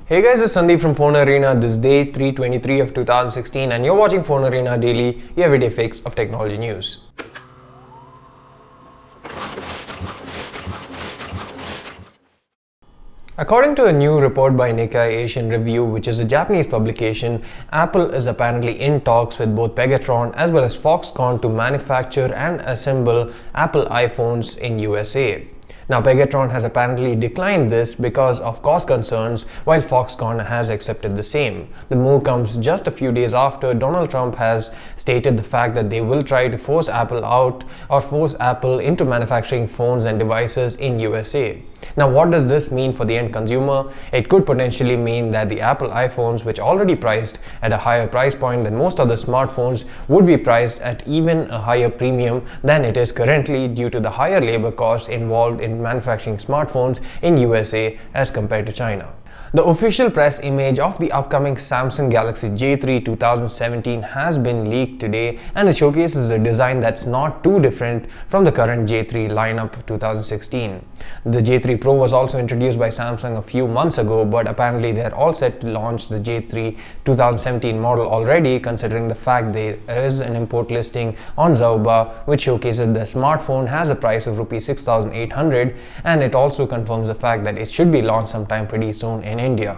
Hey guys, it's Sandeep from FoneArena. This is day 323 of 2016 and you're watching FoneArena Daily, your everyday fix of technology news. According to a new report by Nikkei Asian Review, which is a Japanese publication, Apple is apparently in talks with both Pegatron as well as Foxconn to manufacture and assemble Apple iPhones in USA. Now, Pegatron has apparently declined this because of cost concerns, while Foxconn has accepted the same. The move comes just a few days after Donald Trump has stated the fact that they will try to force Apple out or force Apple into manufacturing phones and devices in USA. Now, what does this mean for the end consumer? It could potentially mean that the Apple iPhones, which are already priced at a higher price point than most other smartphones, would be priced at even a higher premium than it is currently due to the higher labor costs involved in manufacturing smartphones in USA as compared to China. The official press image of the upcoming Samsung Galaxy J3 2017 has been leaked today, and it showcases a design that's not too different from the current J3 lineup 2016. The J3 Pro was also introduced by Samsung a few months ago, but apparently they're all set to launch the J3 2017 model already, considering the fact there is an import listing on Zouk which showcases the smartphone has a price of Rs 6,800, and it also confirms the fact that it should be launched sometime pretty soon in India.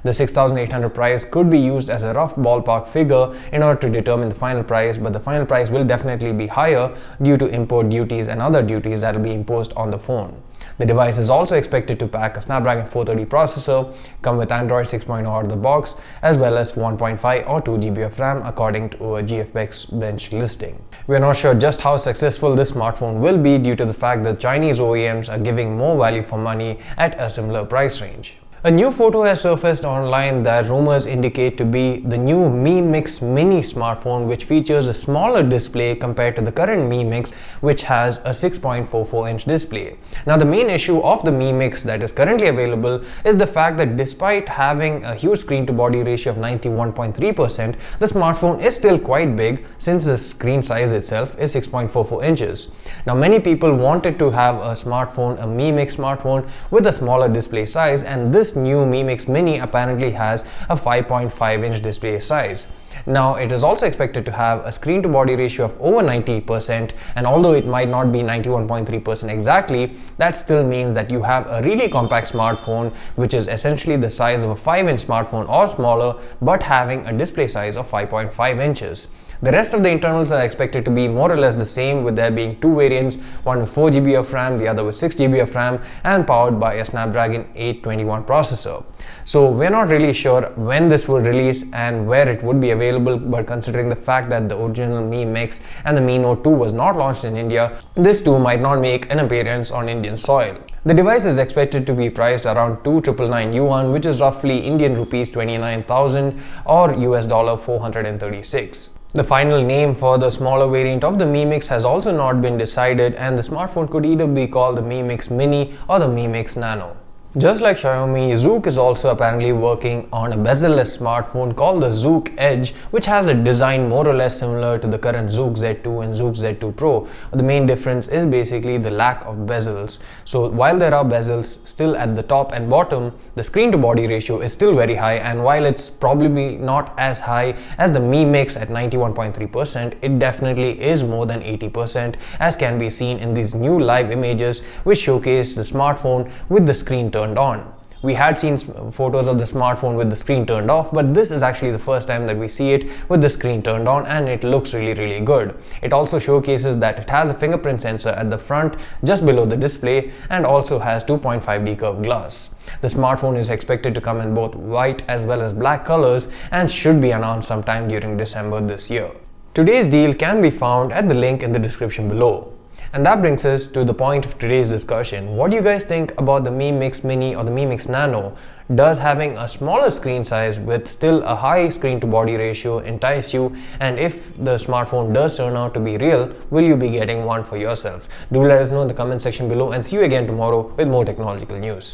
The 6,800 price could be used as a rough ballpark figure in order to determine the final price, but the final price will definitely be higher due to import duties and other duties that will be imposed on the phone. The device is also expected to pack a Snapdragon 430 processor, come with Android 6.0 out of the box, as well as 1.5 or 2 GB of RAM according to a GFX bench listing. We are not sure just how successful this smartphone will be due to the fact that Chinese OEMs are giving more value for money at a similar price range. A new photo has surfaced online that rumors indicate to be the new Mi MIX Mini smartphone, which features a smaller display compared to the current Mi MIX, which has a 6.44-inch display. Now, the main issue of the Mi MIX that is currently available is the fact that despite having a huge screen-to-body ratio of 91.3%, the smartphone is still quite big since the screen size itself is 6.44 inches. Now, many people wanted to have a smartphone, a Mi MIX smartphone with a smaller display size, and this new Mi MIX Mini apparently has a 5.5-inch display size. Now, it is also expected to have a screen to body ratio of over 90%, and although it might not be 91.3% exactly, that still means that you have a really compact smartphone which is essentially the size of a 5-inch smartphone or smaller, but having a display size of 5.5 inches. The rest of the internals are expected to be more or less the same, with there being two variants, one with 4 GB of RAM, the other with 6 GB of RAM, and powered by a Snapdragon 821 processor. So we're not really sure when this will release and where it would be available, but considering the fact that the original Mi MIX and the Mi Note 2 was not launched in India, this too might not make an appearance on Indian soil. The device is expected to be priced around 2,999 yuan, which is roughly Indian rupees 29,000 or US dollar 436. The final name for the smaller variant of the Mi MIX has also not been decided, and the smartphone could either be called the Mi MIX Mini or the Mi MIX Nano. Just like Xiaomi, Zouk is also apparently working on a bezel-less smartphone called the Zouk Edge, which has a design more or less similar to the current Zouk Z2 and Zouk Z2 Pro. The main difference is basically the lack of bezels. So while there are bezels still at the top and bottom, the screen to body ratio is still very high, and while it's probably not as high as the Mi MIX at 91.3%, it definitely is more than 80%, as can be seen in these new live images which showcase the smartphone with the screen turned on. We had seen photos of the smartphone with the screen turned off, but this is actually the first time that we see it with the screen turned on, and it looks really good. It also showcases that it has a fingerprint sensor at the front just below the display, and also has 2.5D curved glass. The smartphone is expected to come in both white as well as black colors and should be announced sometime during December this year. Today's deal can be found at the link in the description below. And that brings us to the point of today's discussion. What do you guys think about the Mi MIX Mini or the Mi MIX Nano? Does having a smaller screen size with still a high screen to body ratio entice you? And if the smartphone does turn out to be real, will you be getting one for yourself? Do let us know in the comment section below, and see you again tomorrow with more technological news.